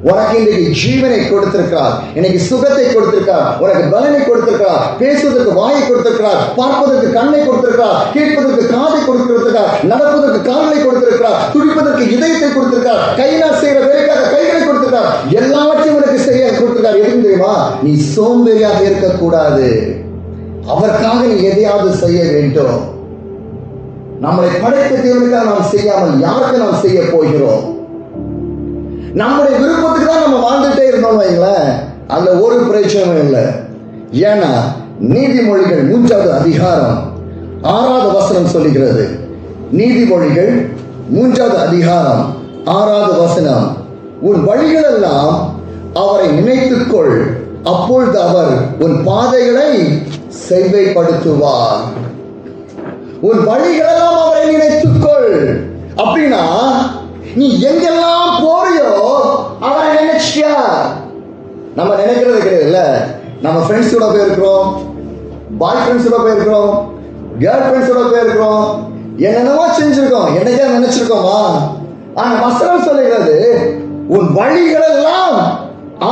உனக்கு இன்றைக்கு ஜீவனை கொடுத்திருக்கிறார், இன்னைக்கு சுகத்தை கொடுத்திருக்கிறார், உனக்கு பலனை கொடுத்திருக்கிறார், பேசுவதற்கு வாயை கொடுத்திருக்கிறார், பார்ப்பதற்கு கண்ணை கொடுத்திருக்கிறார், கேட்பதற்கு காதை கொடுத்திருக்கிறார், நடப்பதற்கு கால்களை கொடுத்திருக்கிறார், துடிப்பதற்கு இதயத்தை கொடுத்திருக்கிறார், கையினால் செய்கிற வேலைக்காக கைகளை கொடுத்திருக்கிறார், எல்லாவற்றையும் உனக்கு செய்ய கொடுத்திருக்கிறார். எதுவும் தெரியுமா? நீ சோம்பேறியாக இருக்கக்கூடாது. அவருக்காக நீ எதையாவது செய்ய வேண்டும். நம்மளை படைத்த தேவனுக்காக நாம் செய்யாமல் யாருக்கு நாம் செய்ய போகிறோம்? நம்முடைய விருப்பத்துக்கு தான் நம்ம வாழ்ந்துட்டே இருந்தோம் வைங்களேன், அதுல ஒரு பிரச்சனையும் இல்லை. ஏன்னா நீதிமொழிகள் 3வது அதிகாரம் 6வது வசனம் சொல்லுகிறது. நீதிமொழிகள் 3வது அதிகாரம் 6வது வசனம், உன் வழிகளெல்லாம் அவரை நினைத்துக்கொள், அப்பொழுது அவர் உன் பாதைகளை செவ்வைப்படுத்துவார். உன் வழிகளெல்லாம் அவரை நினைத்துக்கொள். அப்படின்னா நீ எங்கெல்லாம் போறியோ அவரை நினைச்சியா? நம்ம நினைக்கிறது கிடையாதுல்ல. நம்ம ஃப்ரெண்ட்ஸோட போயிருக்கிறோம், பாய் ஃப்ரெண்ட்ஸோட போயிருக்கிறோம், கேர்ள் ஃப்ரெண்ட்ஸோட போயிருக்கிறோம், என்னென்னவோ செஞ்சிருக்கோம். என்னைக்கா நினைச்சிருக்கோமா? ஆனா வசனம் சொல்லுகிறது, உன் வழிகளெல்லாம்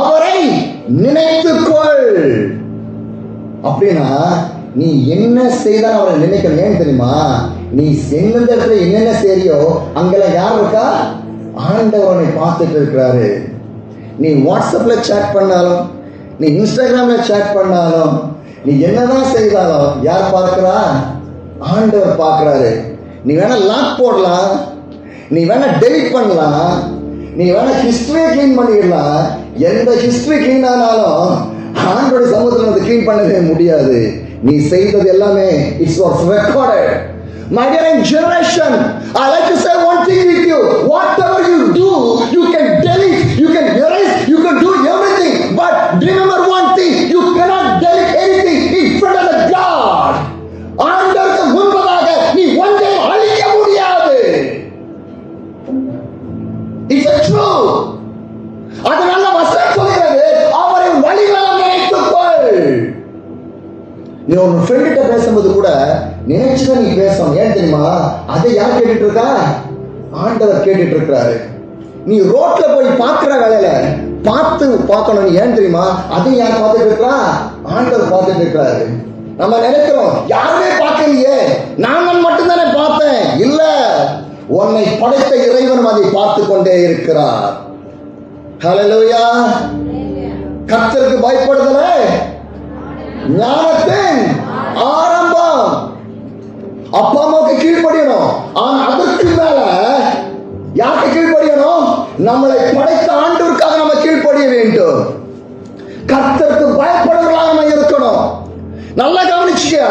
அவரை நினைத்துக்கொள். அப்படின்னா நீ என்ன செய்தாலும் அவரை நினைக்கணும். ஏன் தெரியுமா? நீ எந்தெந்த இடத்துல என்னென்ன செய்யறியோ அங்கெல்லாம் யார் இருக்கா? ஆண்டவரை பார்த்துட்டு இருக்கிறாரு. நீ வாட்ஸ்அப்ல சேட் பண்ணாலும், நீ இன்ஸ்டாகிராம்ல சேட் பண்ணாலும், நீ என்னதான் செய்தாலும் யார் பார்க்கிறா? ஆண்டவர் பார்க்கிறாரு. நீ வேணா லாக் போடலாம், நீ வேணா டெலிட் பண்ணலாம், நீ வேணா ஹிஸ்டரியை கிளீன் பண்ணிடலாம். எந்த ஹிஸ்டரி கிளீன் ஆனாலும் ஆண்டோட சமூகத்தில் அதை கிளீன் பண்ணவே முடியாது. நீ செய்தது எல்லாமே it's was recorded. My dear generation, I like to say one thing with you. Whatever you do, you can delete, you can erase, you can do everything. But remember one thing, you cannot delete anything in front of the God. ஆண்டவருக்கு முன்பதாக நீ ஒன்றையும் அழிக்க முடியாது. It's a truth. அதனால வசனம் சொல்கிறது, அவரை வழிகளை நினைத்துக்கொள். நீ உன் ஃப்ரெண்ட்கிட்ட பேசும்போது கூட நினைச்சுதான் நீ பேசணும். ஏன் தெரியுமா? அதை யார் கேட்டுட்டு இருக்கா? ஆண்டவர் கேட்டுட்டு இருக்கிறாரு. நீ ரோட்ல போய் பார்க்கிற வேலையில பார்க்கணும். நீ ஏன் தெரியுமா? அதை யார் பார்த்துட்டு இருக்கிறா? ஆண்டவர் பார்த்துட்டு இருக்கிறாரு. நம்ம நினைக்கிறோம் யாருமே பார்க்கலையே, நான் மட்டும்தானே பார்த்தேன். இல்ல, உன்னை படைத்த இறைவன் அதை பார்த்து கொண்டே இருக்கிறார். ஹல்லேலூயா. கர்த்தருக்கு பயப்படுதல ஞானத்தின் ஆரம்பம். அப்பா அம்மாவுக்கு கீழ்ப்படியணும். ஆனா அதற்கு மேல யாருக்கு கீழ்ப்படியணும்? நம்மளை படைத்த ஆண்டவருக்காக நம்ம கீழ்ப்படிய வேண்டும். கர்த்தருக்கு பயப்படுறவர்களாக நம்ம இருக்கணும். நல்லா கவனிச்சுக்க.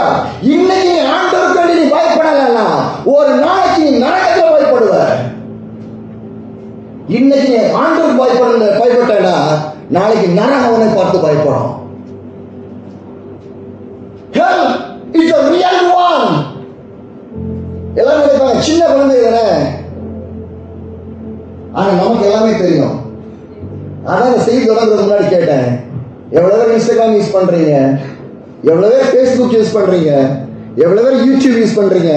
இன்னைக்கு ஆண்டவருக்கு நீ பயப்படலன்னா ஒரு நாளைக்கு நீ நரகத்துல பயப்படுவ. இன்னைக்கு ஆண்டவருக்கு பயப்பட்டா நாளைக்கு நரகம் அவனை பார்த்து பயப்படும். Hell is a real one. எல்லாரும் நினைப்பாங்க சின்ன குழந்தை தானே, ஆனா நமக்கு எல்லாமே தெரியும். ஆனா இந்த செய்தி தொடங்குறதுக்கு முன்னாடி கேட்டேன், எவ்வளவு பேர் இன்ஸ்டாகிராம் யூஸ் பண்றீங்க, எவ்வளவு பேர் ஃபேஸ்புக் யூஸ் பண்றீங்க, எவ்வளவு பேர் யூடியூப் யூஸ் பண்றீங்க?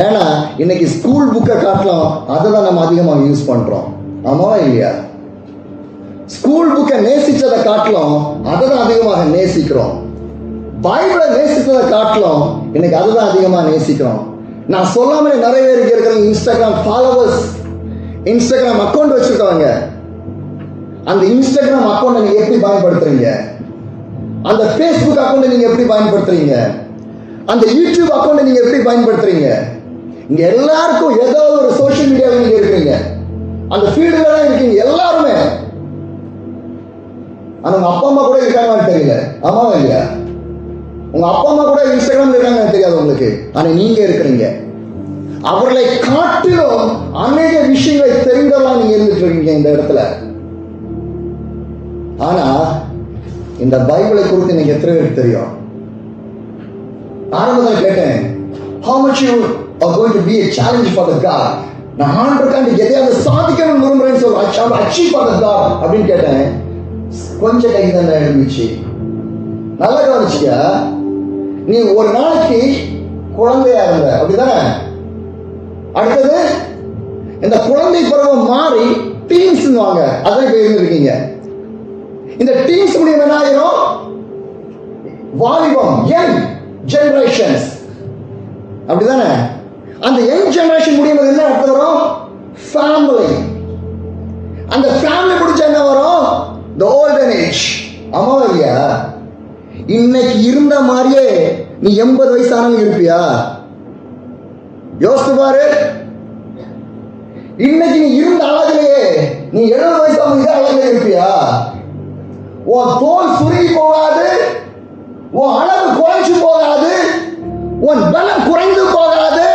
ஏன்னா இன்னைக்கு ஸ்கூல் புக்கை காட்டலாம், அதை தான் நம்ம அதிகமாக யூஸ் பண்றோம். ஆமாவா இல்லையா? ஸ்கூல் புக்கை நேசிச்சதை காட்டலாம், அதை தான் அதிகமாக நேசிக்கிறோம். பைபிளை நேசித்ததை காட்டலாம், இன்னைக்கு அதுதான் அதிகமாக நேசிக்கிறோம். நான் சொல்லாமலே நிறைய பேர் இருக்கிற இன்ஸ்டாகிராம் ஃபாலோவர்ஸ், இன்ஸ்டாகிராம் அக்கௌண்ட் வச்சிருக்காங்க. அந்த இன்ஸ்டாகிராம் அக்கௌண்ட் நீங்க எப்படி பயன்படுத்துறீங்க? அந்த ஃபேஸ்புக் அக்கௌண்ட் நீங்க எப்படி பயன்படுத்துறீங்க? அந்த யூடியூப் அக்கௌண்ட் நீங்க எப்படி பயன்படுத்துறீங்க? இங்க எல்லாருக்கும் ஏதோ ஒரு சோஷியல் மீடியாவில் நீங்க இருக்கிறீங்க, அந்த ஃபீல்டுல தான் இருக்கீங்க எல்லாருமே. ஆனா உங்க அப்பா அம்மா கூட இருக்காங்கன்னு தெரியல. ஆமாவா இல்லையா? உங்க அப்பா அம்மா கூட இன்ஸ்டாகிராம்ல இருக்காங்கன்னு தெரியாது உங்களுக்கு, ஆனா நீங்க இருக்கிறீங்க. அவர்களை காட்டிலும் அநேக விஷயங்களை தெரிந்தெல்லாம் நீங்க இருந்துட்டு இருக்கீங்க இந்த இடத்துல. ஆனா இந்த பைபிளை குறித்து நீங்க எத்தனை பேருக்கு தெரியும்? ஆரம்பத்தில் கேட்டேன், how much you are going to be a challenge for the God? நான் ஆண்டவருக்காண்டி எதையாவது சாதிக்கணும்னு விரும்புறேன்னு சொல்றேன், achieve for the God அப்படின்னு கேட்டேன். கொஞ்சம் கை தான் எழுந்துச்சு. நல்லா கவனிச்சியா? நீ ஒரு நாளைக்கு குழந்தையா இருந்த, அப்படிதானே? அடுத்தது இந்த குழந்தை பருவம் மாறி டீன்ஸ் வாங்க, அதான் இப்ப இருந்திருக்கீங்க. இந்த டீன்ஸ் முடியும் என்ன ஆயிரும்? வாலிபம், யங் ஜெனரேஷன்ஸ், அப்படிதானே? அந்த யங் ஜெனரேஷன் முடியும் என்ன அர்த்தம் வரும்? ஃபேமிலி. அந்த ஃபேமிலி முடிச்ச என்ன வரும்? the olden age. ஆமா இல்லையா? இன்னைக்கு இருந்த மாதிரியே நீ 80 வயசானவங்க இருப்பியா? யோசித்து பாரு. இன்னைக்கு நீ இருந்த அழகிலேயே நீ 70 வயசானவங்க இதே அழகிலே இருப்பியா? உன் தோல் சுருங்கி போகாது, உன் அழகு குறைஞ்சு போகாது, உன் பலம் குறைந்து போகாது.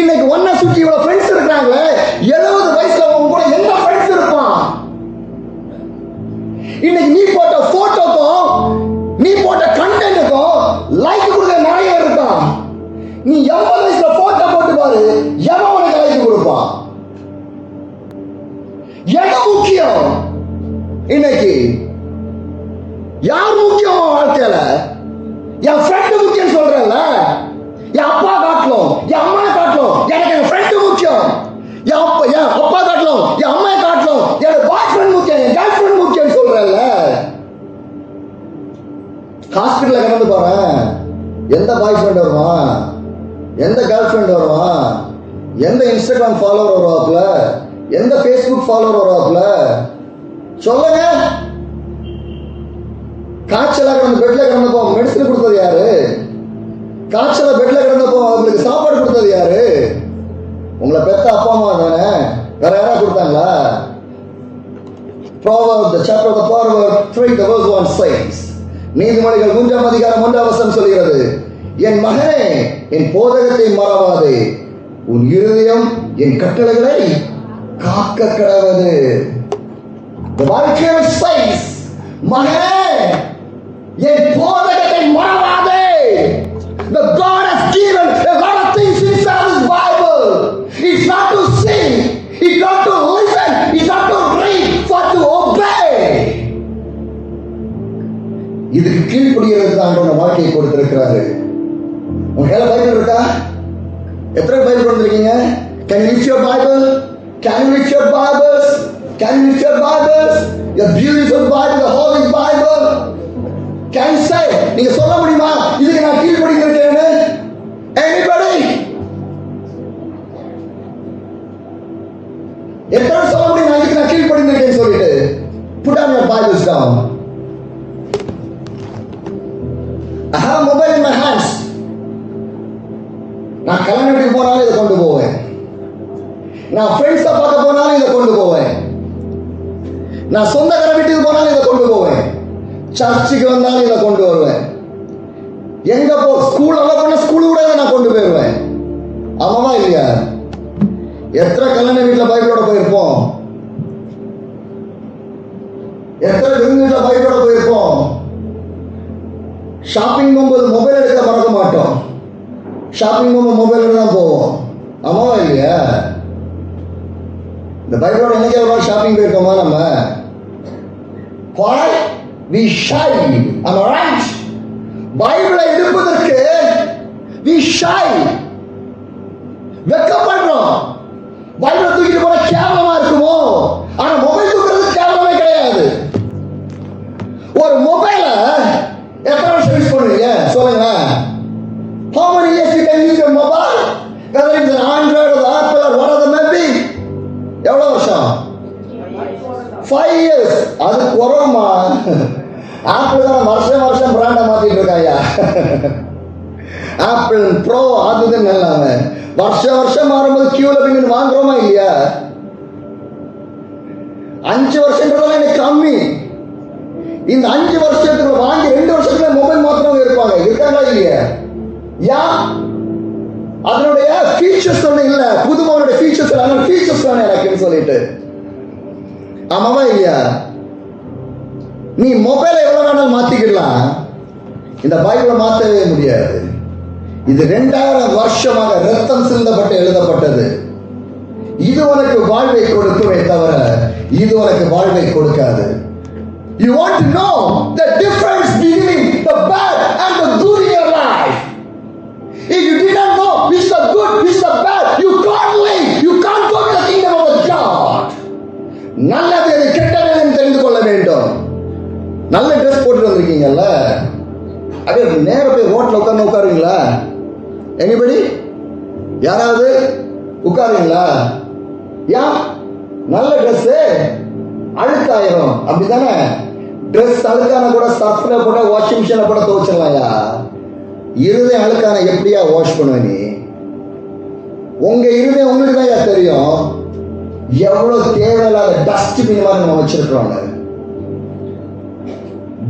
இன்னைக்கு ஒன்ன சுற்றி இவ்வளவு ஃப்ரெண்ட்ஸ் இருக்காங்களே, 70 வயசுல உன் கூட என்ன ஃப்ரெண்ட்ஸ் இருப்பான்? இன்னைக்கு நீ போட்ட போட்டோக்கும் நீ போட்ட கண்டென்ட்டுக்கும் லைக் கொடுக்க நிறைய இருக்கான். நீ 80 வயசுல போட்டோ போட்டு பாரு, எவன் உனக்கு லைக் கொடுப்பான்? எது முக்கியம்? இன்னைக்கு யார் முக்கியம் வாழ்க்கையில? என் ஃப்ரெண்டு முக்கியம் சொல்றேன்ல, என் அப்பா காட்டலும் என் அம்மா காட்டலும் எனக்கு என் ஃப்ரெண்டு முக்கியம். என் அப்பா காட்டலும் என் அம்மா காட்டலும் எனக்கு பாய் ஃப்ரெண்ட் முக்கியம், என் கேர்ள் ஃப்ரெண்ட் முக்கியம் சொல்றேன்ல. ஹாஸ்பிட்டல்ல கடந்து போறேன், எந்த பாய் ஃப்ரெண்ட் வருவான், எந்த கேர்ள் ஃப்ரெண்ட் வருவான், எந்த இன்ஸ்டாகிராம் ஃபாலோவர் வருவாப்ல, எந்த ஃபேஸ்புக் ஃபாலோவர் வருவாப்ல சொல்லுங்க. காய்ச்சலா கிடந்த பெட்ல கிடந்தப்போ மெடிசன் கொடுத்தது யாரு? காய்ச்சல பெட்ல கிடந்தப்போ அவங்களுக்கு சாப்பாடு கொடுத்தது யாரு? உங்களை பெத்த அப்பா அம்மா தானே, வேற யாரா கொடுத்தாங்களா? Proverbs, the chapter of the Proverbs 3, the verse 1 says, நீதிமொழிகள் 3ஆம் அதிகாரம் 1ஆம் வசனம் சொல்கிறது, என் மகனே என் போதகத்தை மறவாதே, உன் இருதயம் என் கட்டளைகளை காக்க கடவது. The Bible says, மகனே என் போதகத்தை மறவாதே. The God has given a lot of things inside this Bible. It's not to sing, it's not to listen, it's not to read, but to obey. இதுக்கு கீழ்ப்படிகிறது தான் ஆண்டவர் வாழ்க்கையை கொடுத்திருக்கிறாரு. உங்க கையில பைபிள் இருக்கா? எத்தனை பைபிள் வந்திருக்கீங்க? Can you lift your Bible? Can you lift your Bibles? Can you lift your Bibles? Your beautiful Bible, the Holy Bible. Can you say? நீங்க சொல்ல முடியுமா இதுக்கு நான் கீழ்ப்படிந்து இருக்கேன்னு? Anybody? எத்தனை சொல்ல முடியும் நான் இதுக்கு நான் கீழ்ப்படிந்து இருக்கேன்னு சொல்லிட்டு? Put down your Bibles down. I have a mobile in my hands. நான் கல்யாண வீட்டுக்கு போனாலும் இதை கொண்டு போவேன், நான் ஃப்ரெண்ட்ஸை பார்க்க போனாலும் இதை கொண்டு போவேன், நான் சொந்தக்கார வீட்டுக்கு போனாலும் இதை கொண்டு போவேன், சர்ச்சுக்கு வந்தாலும் இதை கொண்டு வருவேன், எங்க ஸ்கூல் எல்லாம் போன ஸ்கூல் கூட நான் கொண்டு போயிருவேன். ஆமாவா இல்லையா? எத்தனை கல்யாண வீட்டில் பைபிளோட போயிருப்போம்? எத்தனை விருந்து வீட்டில் பைபிளோட போயிருப்போம்? ஷாப்பிங் போகும்போது மொபைல் எடுக்க மறக்க மாட்டோம், ஷாப்பிங் போகும்போது மொபைல் எடுத்து தான் போவோம். ஆமாவா இல்லையா? இந்த பைபிளோட என்னைக்கு ஒரு நாள் ஷாப்பிங் போயிருக்கோமா நம்ம? Why? We shy. Am I right? பைபிளை எடுப்பதற்கு we shy. வெட்கப்படுறோம். பைபிளை தூக்கிட்டு போன கேவலமா இருக்குமோ? ஆனா மொபைல் தூக்குறது கேவலமே கிடையாது. ஒரு மொபைலை எத்தனை வருஷம் யூஸ் பண்ணுவீங்க சொல்லுங்க? How many years you can use your mobile? Whether it's an Android or Apple or whatever may be. எவ்வளவு வருஷம்? 5 years. அது குறவுமா? ஆப்பிள் தான் வருஷம் பிராண்டை மாத்திட்டு இருக்காயா? ஆப்பிள் ப்ரோ அதுதான் இல்லாம வருஷம் மாறும்போது கியூல போய் வாங்குறோமா இல்லையா? 5 வருஷங்கிறதெல்லாம் எனக்கு கம்மி. இந்த 5 வருஷத்துக்கு வாங்கி 2 வருஷத்துல மொபைல் மாத்திரம் இருக்காங்களா இல்லையா? யா அதனுடைய ஃபீச்சர்ஸ் ஒன்றும் இல்லை, புதுமாவுடைய ஃபீச்சர்ஸ் இல்லை, ஃபீச்சர்ஸ் தானே எனக்குன்னு சொல்லிட்டு. ஆமாவா இல்லையா? நீ மொபைலை எவ்வளவு வேணாலும் மாத்திக்கலாம், இந்த பைபிளை மாற்றவே முடியாது. இது 2000 வருஷமாக ரத்தம் சிந்தப்பட்டு எழுதப்பட்டது. இது உனக்கு வாழ்வை கொடுக்குமே தவிர இது உனக்கு வாழ்வை கொடுக்காது. You want to know the difference between the bad and the good in your life. If you did not know which is the good, which is the bad, you can't live. You can't go to the kingdom of God. நல்லது எது கெட்டது எதுன்னு தெரிந்து கொள்ள வேண்டும். நல்ல dress போட்டு வந்திருக்கீங்கல்ல, அது நேர போய் ரோட்ல உட்காருவீங்களா? எனிபடி யாராவது உட்காருவீங்களா? ஏன்? நல்ல ட்ரெஸ் அழுக்காயிரும், அப்படித்தானே? ட்ரெஸ் அழுக்கான கூட சர்ஃப்ல போட வாஷிங் மிஷின்ல போட துவைச்சிடலாம்யா. இருதயம் அழுக்கான எப்படியா வாஷ் பண்ணுவ நீ? உங்க இருதயம் உங்களுக்கு தான் தெரியும் எவ்வளவு தேவையில்லாத டஸ்ட்பின் மாதிரி நம்ம வச்சிருக்கிறோம்.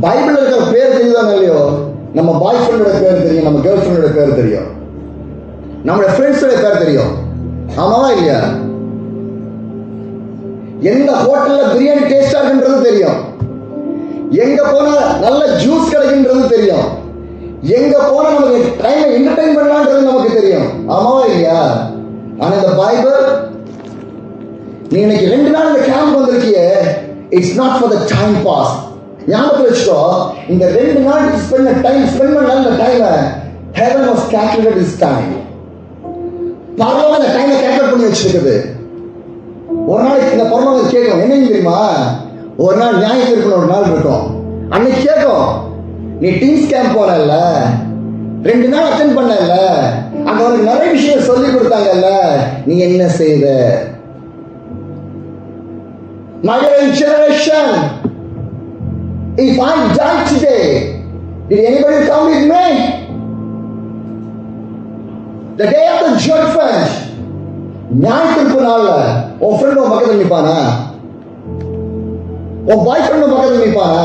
பைபிள் இருக்கிற பேர் தெரியுதானே இல்லையோ? நம்ம பாய் ஃப்ரெண்டோட பேர் தெரியும், நம்ம கேர்ள் ஃப்ரெண்டோட பேர் தெரியும், நம்மளோட ஃப்ரெண்ட்ஸோட பேர் தெரியும். ஆமாவா இல்லையா? எந்த ஹோட்டல்ல பிரியாணி டேஸ்டா இருக்குன்றது தெரியும், எங்க போனா நல்ல ஜூஸ் கிடைக்குன்றது தெரியும், எங்க போனா நமக்கு டைம் என்டர்டைன் பண்ணலான்றது நமக்கு தெரியும். ஆமாவா இல்லையா? ஆனா இந்த பைபிள், நீ இன்னைக்கு 2 நாள் இந்த கேம்ப் வந்திருக்கிய, it's not for the time pass. ஞாபகத்தில் வச்சுக்கோ, இந்த 2 நாள் ஸ்பெண்ட் பண்ண இந்த டைமை heaven was calculated this time. பரலோகம் இந்த டைமை கால்குலேட் பண்ணி வச்சிருக்குது. ஒரு நாளைக்கு இந்த பரலோகம் கேட்கும், என்ன தெரியுமா? ஒரு நாள் ஞாயிற்று இருக்கணும், ஒரு நாள் இருக்கும். அன்னைக்கு கேட்கும், நீ டீம்ஸ் கேம்ப் போனல, 2 நாள் அட்டென்ட் பண்ணல, அங்க உனக்கு நிறைய விஷயம் சொல்லி கொடுத்தாங்கல்ல, நீ என்ன செய்த? My generation, if I die today, did anybody come with me? The day of the judgment, ஞாயிற்றுக்கு நாள்ல உன் ஃப்ரெண்ட் உன் பக்கத்தில் நிற்பானா? உன் பாய் ஃப்ரெண்ட் உன் பக்கத்தில் நிற்பானா?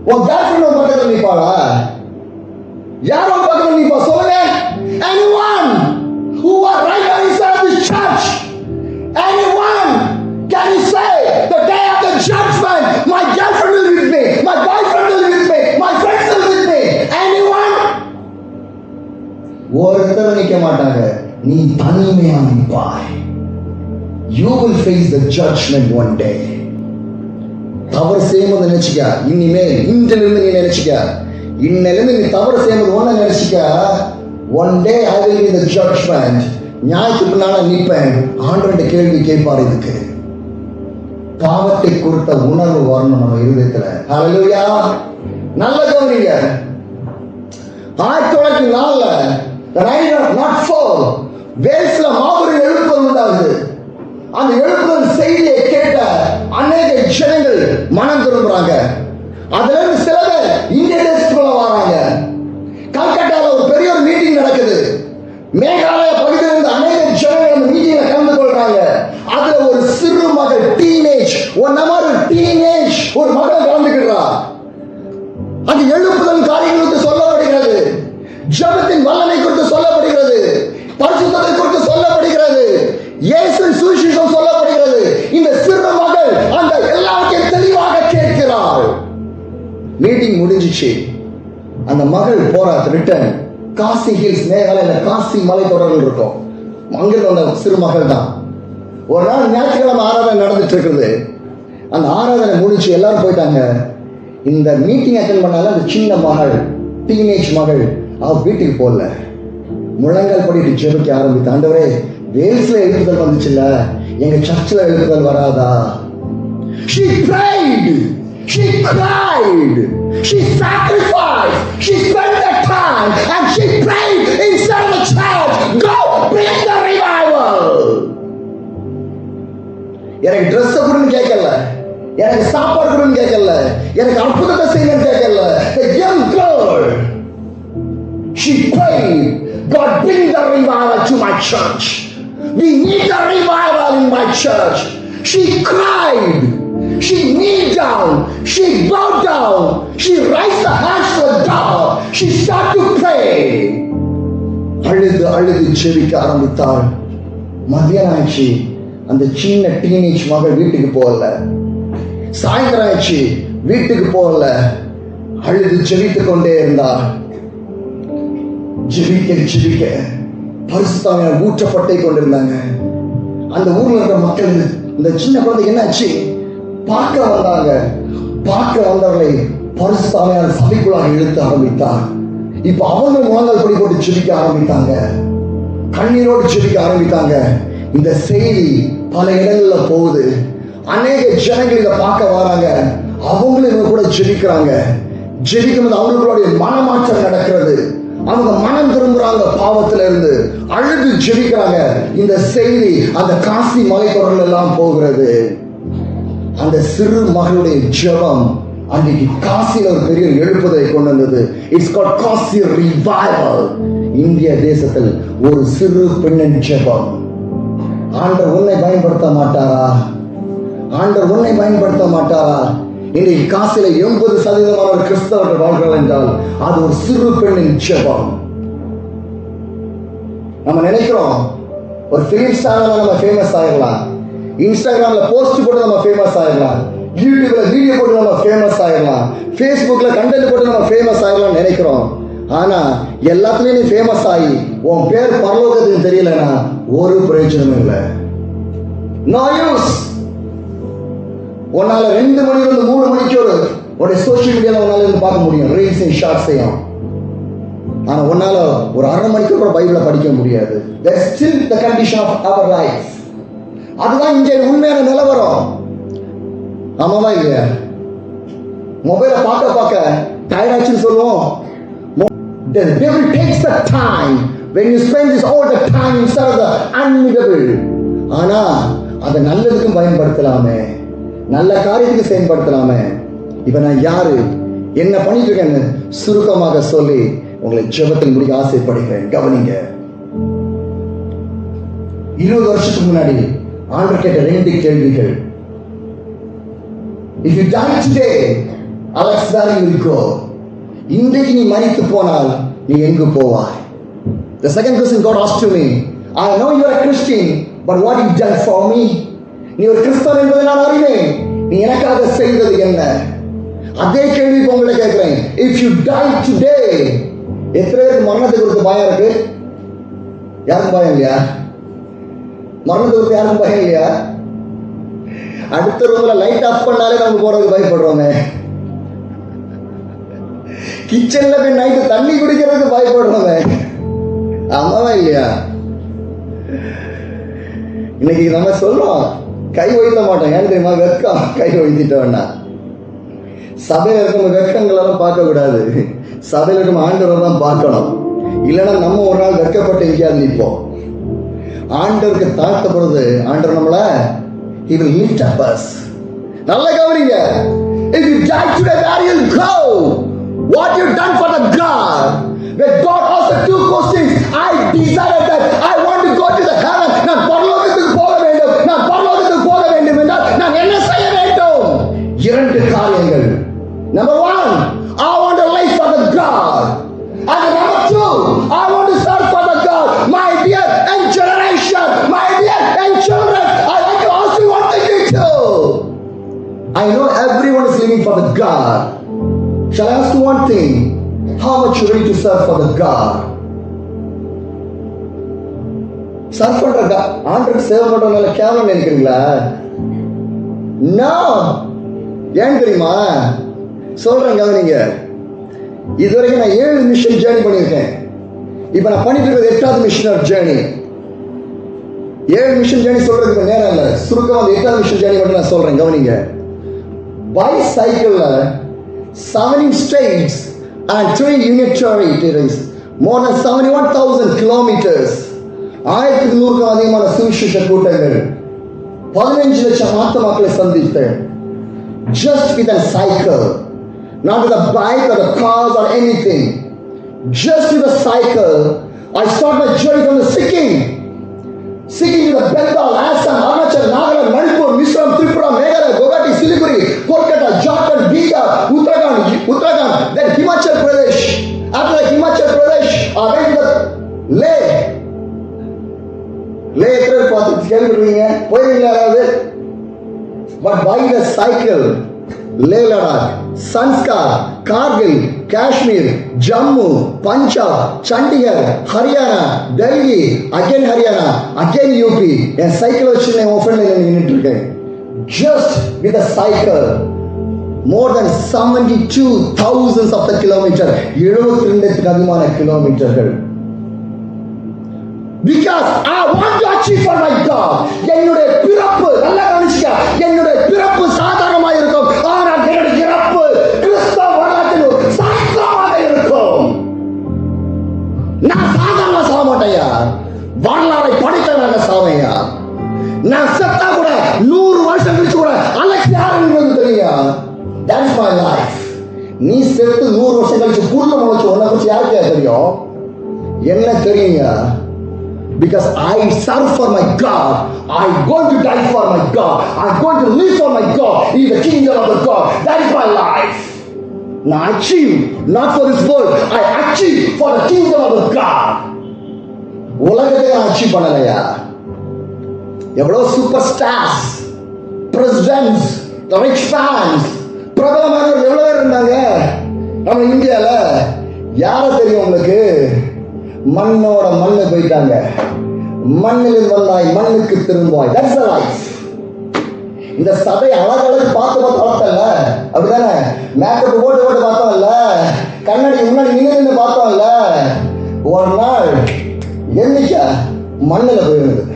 உன் கேர்ள் ஃப்ரெண்ட் உன் பக்கத்தில் நிற்பாளா? யார் உன் பக்கத்தில் நிற்பா? சொல்லுங்க. Anyone who are right now inside this church, anyone, can you say the day of the judgment, my girlfriend will be with me, my boyfriend will be with me, my friends will be with me? Anyone? ஒருத்தர் நிற்க மாட்டாங்க. நீ தனிமையா நிற்பாய். You will face the judgment one day. தவறு செய்யும்போது நினைச்சுக்க, இனிமேல் இன்றிலிருந்து நீ நினைச்சுக்க, இன்னிலிருந்து நீ தவறு செய்யும்போது ஒன்ன நினைச்சுக்க, one day I will be the judgment. ஞாயிற்றுக்கு நாள் நிற்பேன். ஆண்டவர்கிட்ட கேள்வி கேட்பார். இதுக்கு பாவத்தை குறித்த உணர்வு வரணும் நம்ம இருதயத்துல. ஹல்லேலூயா. நல்ல கவனிங்க. 1904 the night of not 4 வேல்ஸ்ல மாபெரும் எழுப்புதல் உண்டாகுது. அந்த எழுப்புதல் செய்தியை கேட்ட அநேக ஜனங்கள் மனம் திரும்புறாங்க. அதுல இருந்து சில பேர் இந்திய தேசத்துக்குள்ள வராங்க. கல்கட்டால ஒரு பெரிய ஒரு மீட்டிங் நடக்குது. மேகாலயா பகுதியில் இருந்து அநேக ஜனங்கள் அந்த மீட்டிங்ல கலந்து கொள்றாங்க. அதுல ஒரு சிறு மகள், டீனேஜ், ஒரு மகள் கலந்துக்கிறா. அது எழுப்புதல் காரியங்களுக்கு சொல்லப்படுகிறது, ஜெபத்தின் வல்லமை குறித்து சொல்லப்படுகிறது, பரிசுத்தத்தை குறித்து சொல்லப்படுகிறது, இயேசுவின் சுவிசேஷம் சொல்லப்படுகிறது. இந்த சிறு மகள் அந்த எல்லாத்தையும் தெளிவாக கேட்கிறாள். மீட்டிங் முடிஞ்சிச்சு. அந்த மகள் போறா, ரிட்டர்ன் காசி ஹில்ஸ், மேகாலயில காசி மலை தொடர்கள் இருக்கும். அங்கிருந்து வந்த சிறு மகள் தான். ஒரு நாள் ஞாயிற்றுக்கிழமை ஆராதனை நடந்துட்டு இருக்குது. அந்த ஆராதனை முடிச்சு எல்லாரும் போயிட்டாங்க. இந்த மீட்டிங் அட்டென்ட் பண்ணால அந்த சின்ன மகள், டீனேஜ் மகள், அவ வீட்டுக்கு போகல. முழங்கால் படிட்டு ஜெபிக்க ஆரம்பித்த, ஆண்டவரே வேல்ஸ்ல எழுப்புதல் வந்துச்சுல்ல, எங்க சர்ச்சில் எழுப்புதல் வராதா? She prayed, she cried, she sacrificed, she spent the time and she prayed inside the church. Go bring the revival. எனக்கு ட்ரெஸ் கொடுன்னு கேட்கல, எனக்கு சாப்பாடு கொடுன்னு கேட்கல, எனக்கு அற்புதத்தை செய்யணும்னு கேட்கல. The young girl, she prayed, God bring the revival to my church. We need the revival in my church. She cried, she kneeled down, she bowed down, she raised the hands to God, she started to pray. அழுது ஜெபிக்க ஆரம்பித்தாள். மதியம் ஆயிடுச்சு. அந்த சின்ன teenage மகள் வீட்டுக்கு போகல. சாயந்தரம் ஆயிடுச்சு, வீட்டுக்கு போகல. அழுது ஜெபித்துக் கொண்டே இருந்தார். ஜெபிக்க பரிசுத்தாவியால் ஊற்றப்பட்டே கொண்டிருந்தாங்க. அந்த ஊர்ல இருக்கிற மக்கள் இந்த சின்ன குழந்தைக்கு என்ன ஆச்சு பார்க்க வந்தாங்க. பார்க்க வந்தவர்களை பரிசுத்தாவியால் சபைக்குள்ளாக இழுத்து ஆரம்பித்தார். இப்ப அவங்க முழங்கால் படி போட்டு ஜெபிக்க ஆரம்பித்தாங்க. கண்ணீரோடு ஜெபிக்க ஆரம்பித்தாங்க. இந்த செய்தி பல இடங்கள்ல போகுது. அநேக ஜனங்கள் இதை பார்க்க வராங்க. அவங்களும் இவங்க கூட ஜெபிக்கிறாங்க. ஜெபிக்கும் போது அவங்களுடைய மனமாற்றம் நடக்கிறது. அவங்க மனம் திரும்புறாங்க, பாவத்துல இருந்து அழுது ஜெபிக்கிறாங்க. இந்த செய்தி அந்த காசி மலைத்தொடர்கள் எல்லாம் போகிறது. அந்த சிறு மகளுடைய ஜெபம் அன்றைக்கு காசியில் ஒரு பெரிய எழுப்புதலை கொண்டு வந்தது. It's called Khasi revival. இந்திய தேசத்தில் ஒரு சிறு பெண்ணின் ஜெபம். ஆண்டவர் உன்னை பயன்படுத்த மாட்டாரா? ஆண்டவர் உன்னை பயன்படுத்த மாட்டாரா? இன்றைக்கு காசில 80% கிறிஸ்தவர்கள் வாழ்கிறார்கள் என்றால் அது ஒரு சிறு பெண்ணின் ஜெபம். நம்ம நினைக்கிறோம் ஒரு பிலிம் ஸ்டார்ல நம்ம ஃபேமஸ் ஆயிடலாம், இன்ஸ்டாகிராம்ல போஸ்ட் போட்டு நம்ம ஃபேமஸ் ஆயிடலாம், யூடியூப்ல வீடியோ போட்டு நம்ம ஃபேமஸ் ஆயிடலாம், ஃபேஸ்புக்ல கண்டென்ட் போட்டு நம்ம ஃபேமஸ் ஆயிடலாம் நினைக்கிறோம். ஆனா எல்லாத்துலயும் நீ ஃபேமஸ் ஆகி உன் பேர் பரலோகத்துக்கு தெரியலனா ஒரு பிரயோஜனமும் இல்லை. No use. உன்னால 2 மணிலிருந்து 3 மணிக்கு ஒரு சோசியல் மீடியால உன்னால இருந்து பார்க்க முடியும், ரீல்ஸ் ஷார்ட்ஸ் செய்யும். ஆனா உன்னால ஒரு 1/2 மணிக்கு கூட பைபிளை படிக்க முடியாது. That's still the condition of our life. அதுதான் இங்கே உண்மையான நிலவரம். ஆமாவா இல்லையா? மொபைலை பார்க்க டயர்டாச்சுன்னு சொல்லுவோம். The devil takes the time when you spend this all the time instead of the unneedable. ஆனா அதை நல்லதுக்கும் பயன்படுத்தலாமே, நல்ல காரியத்துக்கு செயல்படுத்தலாமே. இப்ப நான் யாரு, என்ன பண்ணிட்டு இருக்கேன்னு சுருக்கமாக சொல்லி உங்களை ஜெபத்தில் முடிக்க ஆசைப்படுகிறேன். கவனிங்க. 20 வருஷத்துக்கு முன்னாடி ஆண்டவர் கேட்ட 2 கேள்விகள். If you die today, Alex, where you will go? இன்றைக்கு நீ மரித்து போனால் நீ எங்கு போவாய்? The second question God asked to me, I know you are a Christian, but what you done for me? நீ ஒரு கிறிஸ்தவன் என்பதை நான் அறிவேன், நீ எனக்காக செய்தது என்ன? அதே கேள்வி உங்களை கேட்கிறேன். If you die today, எத்தனை பேருக்கு மரணத்தை குறித்து பயம் இருக்கு? யாருக்கும் பயம் இல்லையா? மரணத்தை குறித்து யாருக்கும் பயம் இல்லையா? அடுத்த ரூம்ல லைட் ஆஃப் பண்ணாலே நம்ம போறதுக்கு பயப்படுறோமே. கிச்சன்ல போய் நைட்டு தண்ணி குடிக்கிறதுக்கு பயப்படுறோமே. ஆமாவா இல்லையா? இன்னைக்கு நம்ம சொல்றோம் கை வைத்த மாட்டோம். ஏன்னு தெரியுமா? வெக்கம். கை வைத்திட்டோம்னா சபையில இருக்கும் வெக்கங்களெல்லாம் பார்க்க கூடாது. சபையில இருக்கும் ஆண்டவரை தான் பார்க்கணும். இல்லைன்னா நம்ம ஒரு நாள் வெக்கப்பட்டு எங்கேயாவது நிற்போம். ஆண்டவருக்கு தாழ்த்தப்படுறது ஆண்டவர் நம்மள He will lift up us. நல்ல கவனிங்க. If you die today, where you go? What you done for the God? When God asked the 2 questions, I decided that I want to go to the heaven. நான் பரலோகத்துக்கு போக வேண்டும். நான் பரலோகத்துக்கு போக வேண்டும் என்றால் நான் என்ன செய்ய வேண்டும்? 2 காரியங்கள். Number 1, I want to live for the God. And number 2, I want to serve for the God. My dear young generation, my dear young children, I want to ask you one thing too. I know everyone is living for the God. Shall I ask you one thing? How much you ready to serve for the God? Serve for the God. ஆண்டவருக்கு சேவை பண்றதுனால கேவலம் நினைக்கிறீங்களா? No. ஏன் தெரியுமா? சொல்றேன் கவனிங்க. இதுவரைக்கும் நான் 7 மிஷன் ஜேர்னி பண்ணியிருக்கேன். இப்ப நான் பண்ணிட்டு இருக்கிறது 8வது மிஷனரி ஜேர்னி. 7 மிஷன் ஜேர்னி சொல்றதுக்கு நேரம் இல்லை. சுருக்கமாக 8வது மிஷன் ஜேர்னி மட்டும் நான் சொல்றேன் கவனிங்க. பைசைக்கிள்ல 17 states and 3 union territories, more than 71,000 kilometers, 1200க்கும் அதிகமான சுவிசேஷ கூட்டங்கள், 15 லட்சம் ஆத்மாக்களை சந்தித்தேன். Just with a cycle, not with a bike or a cars or anything. Just with a cycle, I start my journey from the Sikkim to the Bengal, Assam, Arunachal, Nagaland, Manipur, Mizoram, Tripura, Meghalaya, Guwahati, Siliguri, Kolkata, Jharkhand, Bihar, Uttarakhand, then Himachal Pradesh. After the Himachal Pradesh, I went to the Leh. Leh எத்தனை பார்த்து கேள்விப்படுவீங்க? போயிருக்கீங்களா யாராவது? But by the cycle, Leh Ladakh, Sanskar, Kargil, Kashmir, Jammu, Punjab, Chandigarh, Haryana, Delhi, again Haryana, again UP. N cycle வச்சு நான் உன் friend நின்றுட்டு இருக்கேன். Just with a cycle, more than 72,000 of the kilometer, 72க்கு அதிகமான கிலோமீட்டர்கள். Because I want to achieve for my God. என்னுடைய பிறப்பு நல்லா கவனிச்சுக்க, என்னுடைய பிறப்பு சாதாரணமாக இருக்கும், ஆனால் என்னுடைய இறப்பு கிறிஸ்தவ வரலாற்றில் சாதாரணமாக இருக்கும். நான் சாதாரண சாக மாட்டேயா, வரலாறை படித்தவங்க சாவையா. நான் செத்தா கூட 100 வருஷம் கழிச்சு கூட அலெக்ஸ் யாருன்னு தெரியா. That's my life. நீ செத்து 100 வருஷம் கழிச்சு புல்ல முளைச்சு உன்னை குறிச்சு யாருக்கே தெரியும்? என்ன தெரியுங்க? Because I serve for my God. I'm going to die for my God. I'm going to live for my God in the kingdom of the God. That is my life. Now I achieve not for this world. I achieve for the kingdom of the God. உலகத்தை நான் achieve பண்ணலையா? எவ்வளவு super stars, presidents, rich fans, பிரபலமானவர்கள் எவ்வளவு பேர் இருந்தாங்க நம்ம இந்தியால. யார தெரியும் உங்களுக்கு? மண்ணோட மண்ணு போயிட்டாங்க. மண்ணில் வந்தாய் மண்ணுக்கு திரும்புவாய். That's the life. இந்த சபை அழகு பார்த்து பார்த்தோம்ல, அப்படிதானே? மேக்கப் போட்டு பார்த்தோம்ல, கண்ணாடி முன்னாடி நின்று பார்த்தோம்ல, ஒரு நாள் என்னைக்க மண்ணுல போயிருந்தது.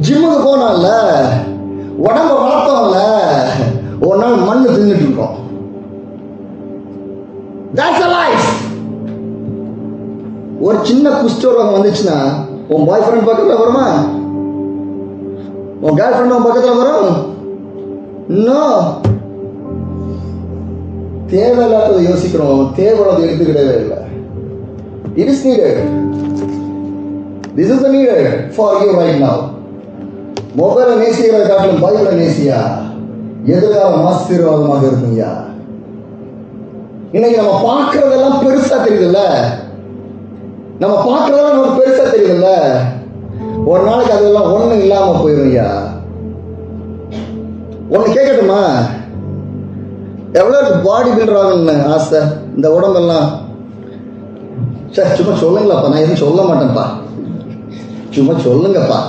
ஜிம்முக்கு போனால, உடம்ப வளர்த்தோம்ல, ஒரு நாள் மண்ணு தின்னுட்டு இருக்கோம். That's the life. ஒரு சின்ன குஷ்டரோகம் வந்துச்சுன்னா உன் பாய் ஃப்ரெண்ட் பக்கத்துல வருமா? உன் கேர்ள் ஃப்ரெண்ட் உன் பக்கத்துல வரும்? இன்னும் தேவையில்லாததை யோசிக்கிறோம், தேவையானதை எடுத்துக்கிட்டவே இல்லை. It is needed. This is the needed for you right now. மொபைலை நேசிக்கிற காட்டிலும் பைபிளை நேசியா, எதிர்காலம் ஆசீர்வாதமாக இருக்குங்கய்யா. இன்னைக்கு நம்ம பார்க்கறதெல்லாம் பெருசா தெரியுதுல்ல, நம்ம பார்க்கறதெல்லாம் நமக்கு பெருசா தெரியுதுல்ல, ஒரு நாளைக்கு அதெல்லாம் ஒண்ணும் இல்லாம போயிருங்கய்யா. ஒண்ணு கேட்கட்டுமா? எவ்வளவு பாடி பில்டர் ஆகணும்னு ஆசை இந்த உடம்பெல்லாம்? சரி சும்மா சொல்லுங்களாப்பா, நான் எதுவும் சொல்ல மாட்டேன்ப்பா, சும்மா சொல்லுங்கப்பா.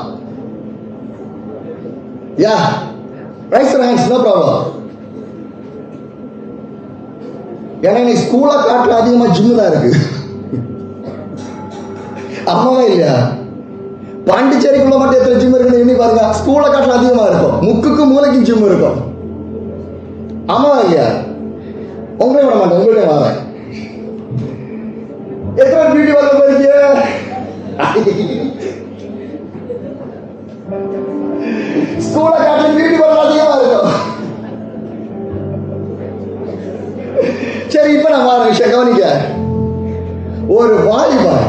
Yeah raise your hands, no problem. ஏன்னா நீ ஸ்கூலை காட்டில் அதிகமாக ஜிம்மு தான் இருக்கு. அம்மாவே இல்லையா? பாண்டிச்சேரிக்குள்ள மட்டும் எத்தனை ஜிம் இருக்குன்னு எண்ணி பாருங்க. ஸ்கூலை காட்டில் அதிகமாக இருக்கும், முக்குக்கு மூளைக்கும் ஜிம் இருக்கும். அம்மாவா இல்லையா? உங்களே விட மாட்டேன், உங்கள்கிட்ட வரேன். எத்தனை பியூட்டி பார்க்க போறீங்க? ஸ்கூலை காட்டில் பியூட்டி பார்க்க அதிகமாக இருக்கும். சரி, இப்ப நான் வார விஷயம் கவனிக்க. ஒரு வாலிபன்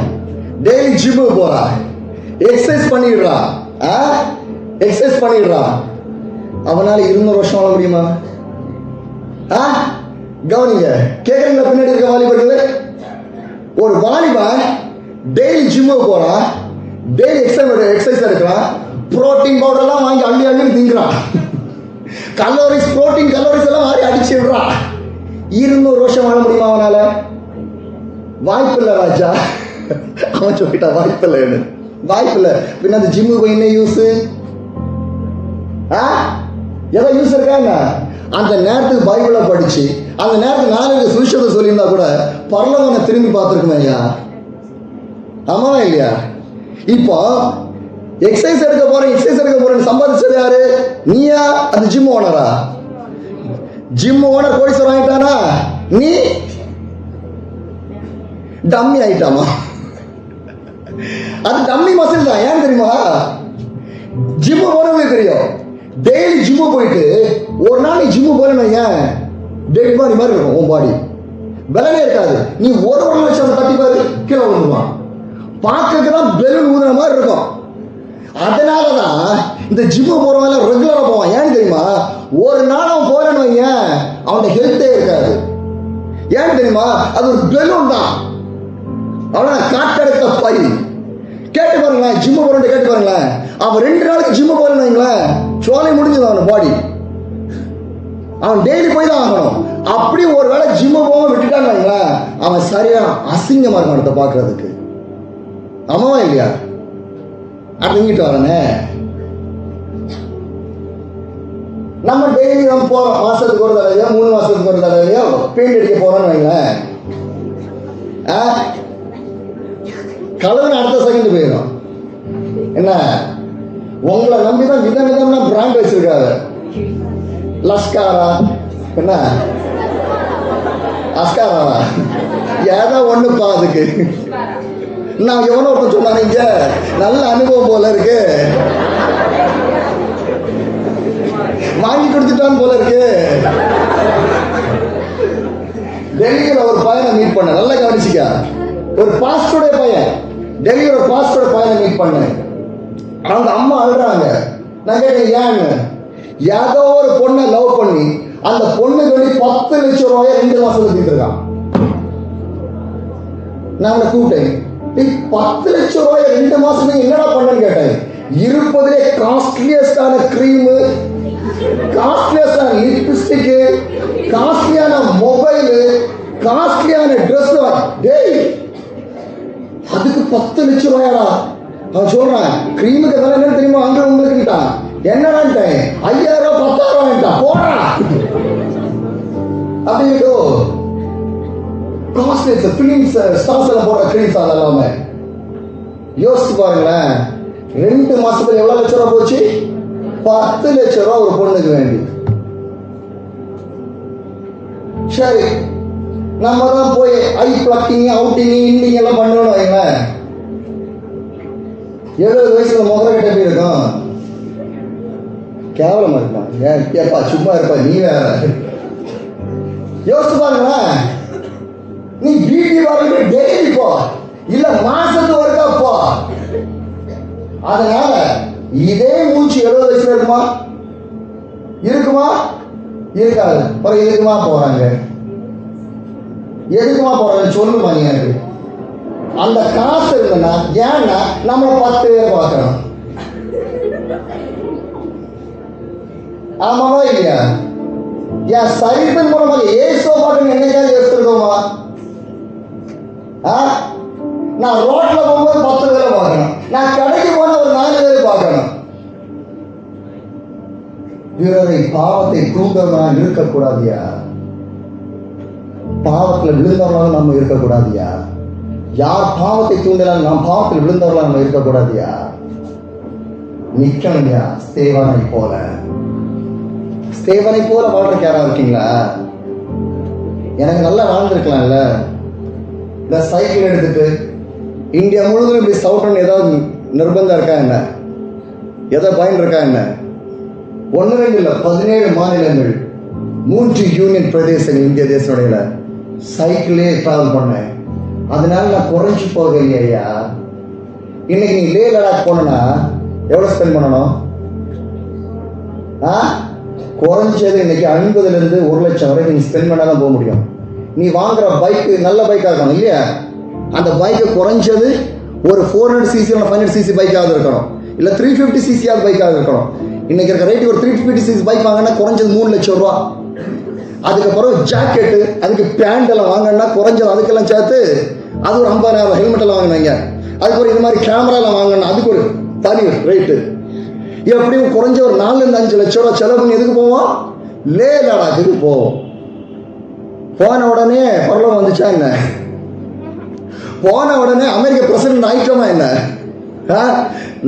டெய்லி ஜிம்முக்கு போறான், எக்ஸசைஸ் பண்ணிடுறான், எக்ஸசைஸ் பண்ணிடுறான். அவனால 200 வருஷம் வாழ முடியுமா? கவனிங்க, கேட்கறீங்களா? பின்னாடி இருக்க வாலிபர்களே, ஒரு வாலிபன் டெய்லி ஜிம்முக்கு போறான், டெய்லி எக்ஸசைஸ் எடுக்கிறான், புரோட்டீன் பவுடர் எல்லாம் வாங்கி அள்ளி அள்ளி திங்கிறான், கலோரிஸ் புரோட்டீன் கலோரிஸ் எல்லாம் வாரி அடிச்சிடுறான். 200 வருஷம் வாழ முடியுமா அவனால? வாய்ப்பில்லை ராஜா. அவன் சொல்லிட்டா வாய்ப்பில்லை, வாய்ப்பில்லை. பின்ன அந்த ஜிம்முக்கு போய் என்ன யூஸ்? ஏதோ யூஸ் இருக்கா? அந்த நேரத்துக்கு பைபிளை படிச்சு அந்த நேரத்துக்கு 4 சுவிசேஷத்தை சொல்லியிருந்தா கூட பரலோகம் திரும்பி பார்த்துருக்குமே ஐயா. ஆமாவா இல்லையா? இப்போ எக்ஸசைஸ் எடுக்க போறேன்னு சம்பாதிச்சது யாரு? நீயா? அந்த ஜிம் ஓனரா? ஜிம் ஓனர் கோடீஸ்வரன் ஆயிட்டானா? நீ டம்மி ஆயிட்டாமா? அது டம்மி மசில் தான். ஏன் தெரியுமா? ஜிம் போனவங்களுக்கு தெரியும். டெய்லி ஜிம்மு போயிட்டு ஒரு நாள் நீ ஜிம்மு போறேன்னு ஏன் டெட் பாடி மாதிரி இருக்கும் உன் பாடி, பலனே இருக்காது. நீ ஒரு லட்சம் தட்டி பாரு, கீழே விழுந்துருவான். பார்க்கறதுதான் பெலூன் ஊதுற மாதிரி இருக்கும். அதனாலதான் இந்த ஜிம்மு போறவங்க ரெகுலரா போவான். ஏன்னு தெரியுமா? ஒரு நாள் அவன் போறேன்னு வையன், அவன் ஹெல்த்தே இருக்காது. ஏன்னு தெரியுமா? அது ஒரு பெலூன் தான். அவன காட்டெடுத்த பை. கேட்டு பாருங்களேன், ஜிம்மு போறேன் கேட்டு பாருங்களேன். அவன் 2 நாளைக்கு ஜிம்மு போறேன்னு வைங்களேன், சோலை முடிஞ்சது அவன் பாடி. அவன் டெய்லி போய் தான் ஆகணும். அப்படி ஒரு வேளை ஜிம்மு போக விட்டுட்டான்னு வைங்களேன், அவன் சரியா அசிங்கமா இருக்கும் அடுத்த பாக்குறதுக்கு. ஆமாவா இல்லையா? அப்படிங்கிட்டு வரனே. நம்ம டெய்லி நம்ம போறோம், மாசத்துக்கு ஒரு தடவையோ 3 மாசத்துக்கு ஒரு தடவையோ பெயிண்ட் அடிக்க போறோம்னு வைங்களேன். கழுவுன அடுத்த செகண்ட் போயிடும். என்ன உங்களை நம்பிதான் விதவிதம்னா பிராண்ட் வச்சிருக்காரு. லஸ்காரா என்ன அஸ்காராவா ஏதோ ஒண்ணுப்பா அதுக்கு. நான் எவனோ ஒருத்தன் சொன்னானீங்க நல்ல அனுபவம் போல இருக்கு, வாங்கி கொடுத்துட்டான் போல இருக்கு. டெல்லியில ஒரு பையனை மீட் பண்ண, நல்லா கவனிச்சுக்க. ஒரு பாஸ்டருடைய பையன், டெல்லியில ஒரு பாஸ்டருடைய பையனை மீட் பண்ண. அவங்க அம்மா அழுறாங்க. நான் கேட்டேன் ஏன்னு. ஏதோ ஒரு பொண்ணை லவ் பண்ணி அந்த பொண்ணுக்கு வேண்டி 10 லட்சம் ரூபாய் 2 மாசத்துக்கு தீர்த்திருக்கான். நான் கூப்பிட்டேன், 10 லட்சம் ரூபாய் 2 மாசத்துக்கு என்னடா பண்ணன்னு கேட்டேன். இருப்பதிலே காஸ்ட்லியஸ்டான கிரீமு, காஸ்ட்லியஸ்டான லிப்ஸ்டிக், காஸ்ட்லியான மொபைல், காஸ்ட்லியான ட்ரெஸ். டேய் அதுக்கு 10 லட்சம் ரூபாயாடா. அவன் சொல்றான் கிரீமுக்கு தானே என்ன தெரியுமா அங்க உங்களுக்குட்டான். என்னடான்ட்டேன் 5000 10,000 போடா அப்படின்ட்டு. காஸ்ட்லியஸ் பிலிம்ஸ் ஸ்டார்ஸ்ல போடுற கிரீம்ஸ் அதெல்லாம் யோசிச்சு பாருங்களேன். 2 மாசத்துல எவ்வளவு லட்சம் ரூபாய் போச்சு? 10 லட்சம் ரூபாய் ஒரு பொண்ணுக்கு வேண்டி. சரி நம்ம தான் போய் ஐ பிளக்கிங் அவுட்டிங் இன்னிங் எல்லாம் பண்ணணும் வைங்களேன். 70 வயசுல முதல்ல கிட்ட எப்படி இருக்கும்? கேவலமா இருப்பான். ஏன் கேப்பா சும்மா இருப்பா நீ வேற. யோசிச்சு பாருங்களேன். நீ பியூட்டி பார்லர் டெய்லி போ, இல்ல மாசத்துக்கு ஒருக்கா போ. அதனால இதே மூச்சு 70 வயசுல இருக்குமா? இருக்குமா? இருக்காது. அப்புறம் எதுக்குமா போறாங்க? எதுக்குமா போறாங்க சொல்லுமா நீ எனக்கு. அந்த காசு இருந்தனா ஏன்னா நம்ம 10 பேர் பார்க்கணும். ஆமாவா இல்லையா? என் சரித்தின் மூலமாக ஏசோ பார்க்கணும் என்னைக்காவது யோசிச்சிருக்கோமா? நான் ரோட்ல போகும்போது 10 பேரை பார்க்கணும், நான் கடைக்கு போன ஒரு 4 பேர் பார்க்கணும். பிறரை பாவத்தை தூண்டவனாக இருக்கக்கூடாதியா? பாவத்துல விழுந்தவர்களாக நம்ம இருக்கக்கூடாதியா? யார் பாவத்தை தூண்டலாம் நாம் பாவத்தில் விழுந்தவர்களாக நம்ம இருக்கக்கூடாதியா? நிக்கணும்யா ஸ்தேவானை போல. ஸ்தேவானை போல வாழ்றதுக்கு யாரா இருக்கீங்களா? எனக்கு நல்லா வாழ்ந்துருக்கலாம்ல. இந்த சைக்கிள் எடுத்துட்டு இந்தியா முழுவதும் இப்படி சவுட்டன் ஏதாவது நிர்பந்தம் இருக்கா என்ன? எதை பயன் இருக்கா என்ன? 1 2 இல்லை 17 மாநிலங்கள் 3 யூனியன் பிரதேசங்கள் இந்திய தேசனுடைய சைக்கிளே டிராவல் பண்ணேன். அதனால நான் குறைஞ்சு போகலையா? இன்னைக்கு நீ லே லடாக் போனா எவ்வளவு ஸ்பெண்ட் பண்ணணும்? குறைஞ்சது இன்னைக்கு 50 இருந்து 1 லட்சம் வரை நீ ஸ்பெண்ட் பண்ணாதான் போக முடியும். நீ வாங்குற பைக்கு நல்ல பைக்காக இருக்கணும் இல்லையா? அந்த பைக்கு குறைஞ்சது ஒரு 400cc 500cc பைக்காவது இருக்கணும், இல்லை 350cc பைக்காக இருக்கணும். இன்னைக்கு இருக்க ரேட்டு ஒரு 350cc பைக் வாங்கினா குறைஞ்சது 3 லட்சம் ரூபா. அதுக்கப்புறம் ஜாக்கெட்டு, அதுக்கு பேண்ட் எல்லாம் வாங்கினா குறைஞ்சது அதுக்கெல்லாம் சேர்த்து அது ஒரு 50,000. ஹெல்மெட் எல்லாம் வாங்கினாங்க. அதுக்கு ஒரு இது மாதிரி கேமரா எல்லாம் வாங்கினா அதுக்கு ஒரு தனி ரேட்டு. எப்படியும் குறைஞ்ச ஒரு 4 இருந்து 5 லட்சம் ரூபா செலவு பண்ணி எதுக்கு போவோம்? லே லடாக்கு போவோம். போன உடனே பரலோகம் வந்துச்சா என்ன? போன உடனே அமெரிக்க பிரசிடென்ட் ஆயிட்டோமா என்ன?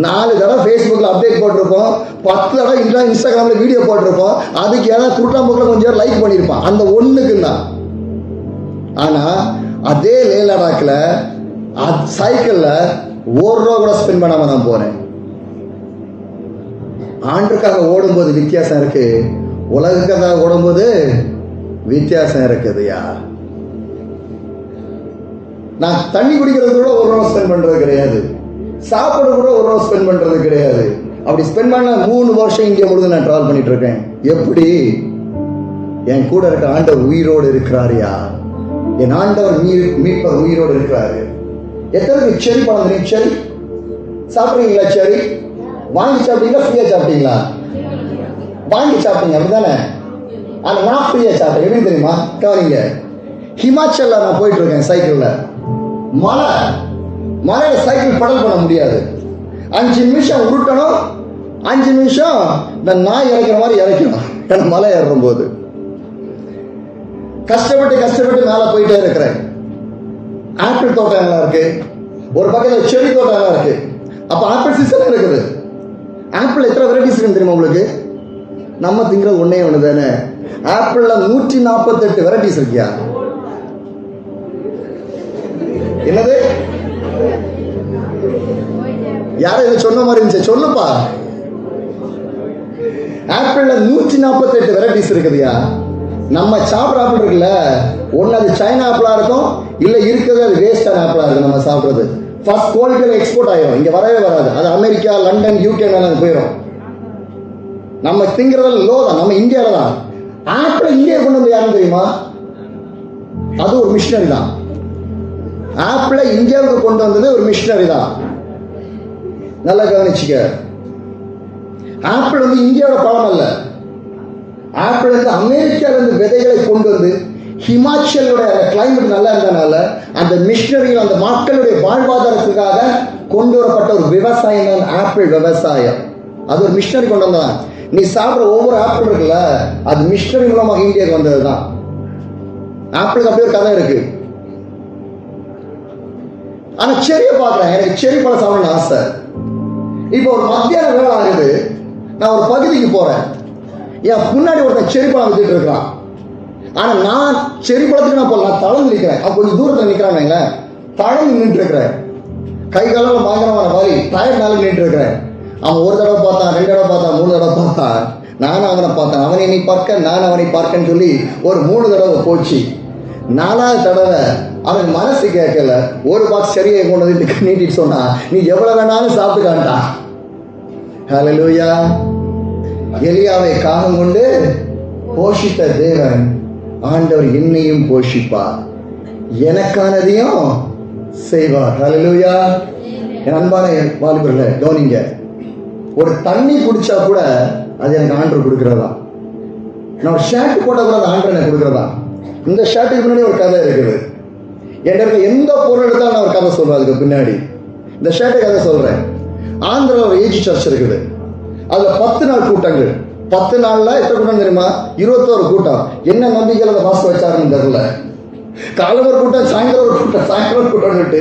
4 தடவை ஃபேஸ்புக்கில் அப்டேட் போட்டிருப்போம், 10 தடவை இன்ஸ்டாகிராமில் வீடியோ போட்டிருப்போம். அதுக்கு ஏதாவது குருட்டாம்பூக்கில் கொஞ்சம் லைக் பண்ணியிருப்பான், அந்த ஒன்றுக்கு தான். ஆனால் அதே லே லடாக்கில் சைக்கிளில் 1 ரூபா கூட ஸ்பெண்ட் பண்ணாமல் நான் போகிறேன். ஆண்டுக்காக ஓடும்போது வித்தியாசம் இருக்கு, உலகக்காக ஓடும்போது வித்தியாசம் இருக்குதுயா. நான் தண்ணி குடிக்கிறது கூட 1 ரூபா ஸ்பெண்ட் பண்றது கிடையாது, சாப்பிட கூட 1 ரூபா ஸ்பெண்ட் பண்றது கிடையாது. அப்படி ஸ்பெண்ட் பண்ண 3 வருஷம் இந்தியா முழுவதும் நான் டிராவல் பண்ணிட்டு இருக்கேன். எப்படி? என் கூட இருக்க ஆண்டவர் உயிரோடு இருக்கிறாரியா? என் ஆண்டவர் மீட்பர் உயிரோடு இருக்கிறாரு. எத்தனை செரி பழம் தெரியும்? செரி சாப்பிட்றீங்களா? செரி வாங்கி சாப்பிட்டீங்களா? ஃப்ரீயா சாப்பிட்டீங்களா? வாங்கி சாப்பிட்டீங்க அப்படிதானே? ஆனால் நான் ஃப்ரீயா சாப்பிட்டேன். எப்படி தெரியுமா? கவனிங்க. ஹிமாச்சல்ல நான் போயிட்டு இருக்கேன் சைக்கிள்ல. மலையில சைக்கிள் பெடல் பண்ண முடியாது. 5 நிமிஷம் உருட்டணும், 5 நிமிஷம் இந்த நாய் இறக்கிற மாதிரி இறக்கணும். ஏன்னா மலை ஏறும் போது கஷ்டப்பட்டு மேலே போயிட்டே இருக்கிறேன். ஆப்பிள் தோட்டம் எல்லாம் இருக்கு, ஒரு பக்கத்தில் செடி தோட்டம் இருக்கு. அப்ப ஆப்பிள் சீசன் இருக்குது. ஆப்பிள் எத்தனை வெரைட்டிஸ் இருக்குன்னு தெரியுமா உங்களுக்கு? நம்ம திங்கிறது ஒன்னே ஒன்று தானே. ஆப்பிள்ல 148 வெரைட்டிஸ் இருக்கியா? என்னது? யாரும் இதை சொன்ன மாதிரி இருந்துச்சு? சொல்லுப்பா. ஆப்பிள்ல 148 வெரைட்டிஸ் இருக்குதுயா. நம்ம சாப்பிட்ற ஆப்பிள் இருக்குல்ல, ஒன்று அது சைனா ஆப்பிளா இருக்கும், இல்லை இருக்கிறது அது வேஸ்டான ஆப்பிளா இருக்கும். நம்ம சாப்பிட்றது ஃபர்ஸ்ட் குவாலிட்டியில் எக்ஸ்போர்ட் ஆகிடும், இங்கே வரவே வராது. அது அமெரிக்கா, லண்டன், யூகே போயிடும். நம்ம திங்கிறதுல லோ தான், நம்ம இந்தியாவில் தான். ஆப்பிளை இந்தியா கொண்டு வந்து யாருன்னு தெரியுமா? அது ஒரு மிஷினரி தான். ஆப்பிளை இந்தியாவுக்கு கொண்டு வந்தது ஒரு மிஷினரி தான். நல்லா கவனிச்சுக்க. ஆப்பிள் வந்து இந்தியாவோட பழம் அல்ல. ஆப்பிள் வந்து அமெரிக்காவிலிருந்து விதைகளை கொண்டு வந்து ஹிமாச்சலோட கிளைமேட் நல்லா இருந்தனால அந்த மிஷினரிகள் அந்த மக்களுடைய வாழ்வாதாரத்துக்காக கொண்டு வரப்பட்ட ஒரு விவசாயம் தான் ஆப்பிள் விவசாயம். அது ஒரு மிஷினரி கொண்டு வந்தான். நீ சாப்பிட்ற ஒவ்வொரு ஆப்பிள் இருக்குல்ல, அது மிஷினரி மூலமாக இந்தியாவுக்கு வந்தது தான். ஆப்பிளுக்கு அப்படி ஒரு கதை இருக்கு. ஆனா செடியை பார்க்குறேன், எனக்கு செடி பழம் சாப்பிடணும்னு ஆசை. இப்போ ஒரு மத்தியான வேலை ஆகுது, நான் ஒரு பகுதிக்கு போறேன். என் முன்னாடி ஒருத்தன் செடி பழம் வித்துட்டு இருக்கிறான். ஆனா நான் செடி பழத்துக்கு நான் போகல, நான் தளர்ந்து நிற்கிறேன். அவன் கொஞ்சம் தூரத்தில் நிற்கிறான், தளர்ந்து நின்றுட்டு இருக்கிறேன். கை காலம் பயங்கரமான மாதிரி டயர் மேலே நின்றுட்டு இருக்கிறேன். அவன் ஒரு தடவை பார்த்தான், 2 தடவை பார்த்தான், 3 தடவை பார்த்தான். நானும் அவனை பார்த்தேன், அவனை நீ பார்க்க, நான் அவனை பார்க்கன்னு சொல்லி ஒரு 3 தடவை போச்சு. 4வது தடவை அவன் மனசு கேட்கல. ஒரு பாக்ஸ் சரியை கொண்டு வந்து நீட்டிட்டு சொன்னா, நீ எவ்வளவு வேணாலும் சாப்பிட்டுக்கான்டா. ஹல்லேலூயா. எலியாவை காகம் கொண்டு போஷித்த தேவன் ஆண்டவர் என்னையும் போஷிப்பார், எனக்கானதையும் செய்வார். ஹல்லேலூயா. என் அன்பான வாலிபர்களே கவனிங்க, ஒரு தண்ணி குடிச்சா கூட அது எனக்கு ஆண்டவர் கொடுக்கிறதா. நான் ஒரு ஷர்ட் போட்ட கூட அது ஆண்டவர் எனக்கு கொடுக்கிறதா. இந்த ஷர்ட்டுக்கு பின்னாடி ஒரு கதை இருக்குது. என்கிட்ட இருக்க எந்த பொருள் எடுத்தாலும் நான் ஒரு கதை சொல்றேன். அதுக்கு பின்னாடி இந்த ஷர்ட்டை கதை சொல்றேன். ஆந்திராவில் ஒரு ஏஜி சர்ச் இருக்குது. அதுல 10 நாள் கூட்டங்கள். 10 நாள்ல எத்தனை கூட்டம் தெரியுமா? 21 கூட்டம். என்ன நம்பிக்கையில் அந்த மாஸ்டர் வச்சாருன்னு தெரியல. காலம் ஒரு கூட்டம், சாயந்தரம் ஒரு கூட்டம், சாயந்தரம் ஒரு கூட்டம் விட்டு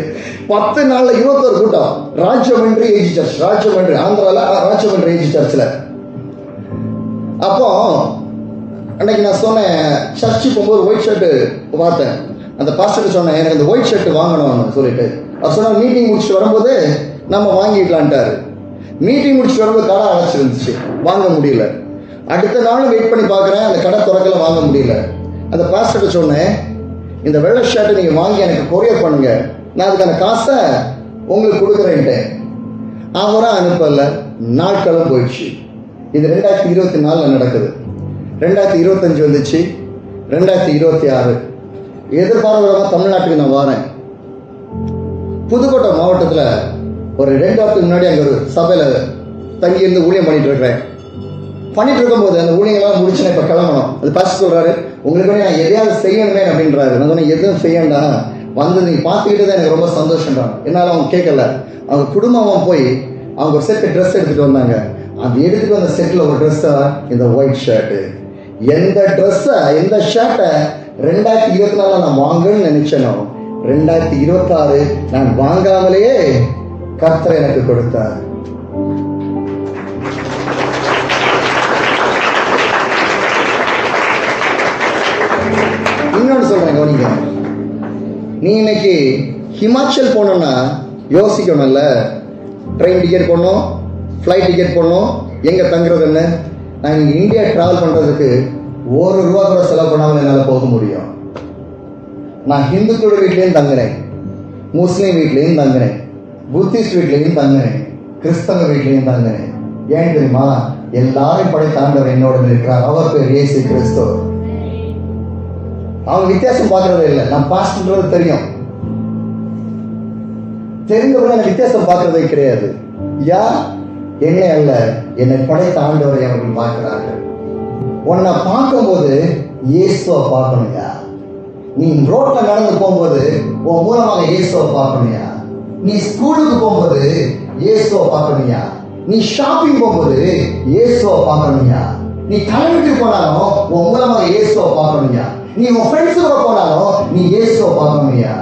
10 நாள்ல 21 கூட்டம். ராஜமன்றி ஏஜி சர்ச், ராஜமன்றி, ஆந்திரால ராஜமன்றி ஏஜி சர்ச்சில். அப்போ அன்னைக்கு நான் சொன்னேன், சர்ச்சுக்கு போகும்போது ஒயிட் ஷர்ட்டு பார்த்தேன். அந்த பாஸ்டர்கிட்ட சொன்னேன், எனக்கு அந்த ஒயிட் ஷர்ட் வாங்கணும்னு சொல்லிட்டு. அவர் சொன்னார், மீட்டிங் முடிச்சுட்டு வரும்போது நம்ம வாங்கிக்கலான்ட்டாரு. மீட்டிங் முடிச்சுட்டு வரும்போது கடை அடைச்சிருந்துச்சு, வாங்க முடியல. அடுத்த நாளும் வெயிட் பண்ணி பார்க்குறேன், அந்த கடை திறக்கல, வாங்க முடியல. அந்த பாஸ்டர்கிட்ட சொன்னேன், இந்த வெள்ளை ஷர்ட்டை நீங்கள் வாங்கி எனக்கு கொரியர் பண்ணுங்க, நான் அதுக்கான காசை உங்களுக்கு கொடுக்குறேன்ட்டேன். அவராக அனுப்பல. நாட்களும் போயிடுச்சு. இது 2024 நடக்குது. 2025 வந்துச்சு, 2026. எதிர்பாராதமாக தமிழ்நாட்டுக்கு நான் வரேன். புதுக்கோட்டை மாவட்டத்தில் ஒரு 2 வாரத்துக்கு முன்னாடி அங்கே ஒரு சபையில் தங்கியிருந்து ஊழியம் பண்ணிட்டு இருக்கிறேன். பண்ணிட்டு இருக்கும்போது அந்த ஊழியங்கள்லாம் முடிச்சு நான் இப்போ கிளம்பணும். அது பாஸ்டர் சொல்றாரு, உங்களுக்கு நான் எதையாவது செய்யணுமே அப்படின்றாரு. நான் சொன்னேன், எதுவும் செய்யண்டா, வந்து நீ பார்த்துக்கிட்டு தான் எனக்கு ரொம்ப சந்தோஷம்தான். என்னால் அவங்க கேட்கல. அவங்க குடும்பமாக போய் அவங்க ஒரு செட்டு ட்ரெஸ் எடுத்துகிட்டு வந்தாங்க. அந்த எடுத்துகிட்டு வந்த செட்டில் ஒரு ட்ரெஸ்ஸா இந்த ஒயிட் ஷர்ட்டு. எந்த ட்ரெஸ்ஸை, எந்த ஷர்ட்டை 2024 நான் வாங்கணும்னு நினைச்சேனோ, 2026 நான் வாங்காமலேயே கர்த்தர் எனக்கு கொடுத்தார். இன்னொன்று சொல்றேன் கவனிங்க. நீ இன்னைக்கு ஹிமாச்சல் போனோம்னா யோசிக்கணும்ல, ட்ரெயின் டிக்கெட் போடணும், ஃப்ளைட் டிக்கெட் போடணும், எங்கே தங்குறதுன்னு. நான் இங்கே இந்தியா ட்ராவல் பண்ணுறதுக்கு ₹1 கூட செலவு பண்ணாமல் என்னால் போக முடியும். நான் ஹிந்துக்களோட வீட்லேயும் தங்கினேன், முஸ்லீம் வீட்லேயும் தங்கினேன், புத்திஸ்ட் வீட்லேயும் தங்கினேன், கிறிஸ்தவ வீட்லேயும் தங்கினேன். ஏன் தெரியுமா? எல்லாரும் படைத்த ஆண்டவர் என்னோட இருக்கிறார். அவர் பேர் இயேசு கிறிஸ்து. அவங்க வித்தியாசம் பார்க்கறதே இல்லை. நான் பாஸ்டர்ன்றது தெரியும், தெரிந்தவரை எனக்கு வித்தியாசம் பார்க்கறதே கிடையாது. யா என்னை அல்ல, என்னை படைத்த ஆண்டவரை அவர்கள் பார்க்கிறார்கள். உன்னை பார்க்கும்போது இயேசுவை பார்க்கணுயா. நீ ரோட்ல நடந்து போகும்போது உன் மூலமாக இயேசுவை பார்க்கணுயா. நீ ஸ்கூலுக்கு போகும்போது இயேசுவை பார்க்கணுயா. நீ ஷாப்பிங் போகும்போது இயேசுவை பார்க்கணுயா. நீ கிளம்பிட்டு போனாலும் உன் மூலமாக இயேசுவை பார்க்கணுயா. நீ உன் ஃப்ரெண்ட்ஸ் கூட போனாலும் நீ இயேசுவை பார்க்கணுயா.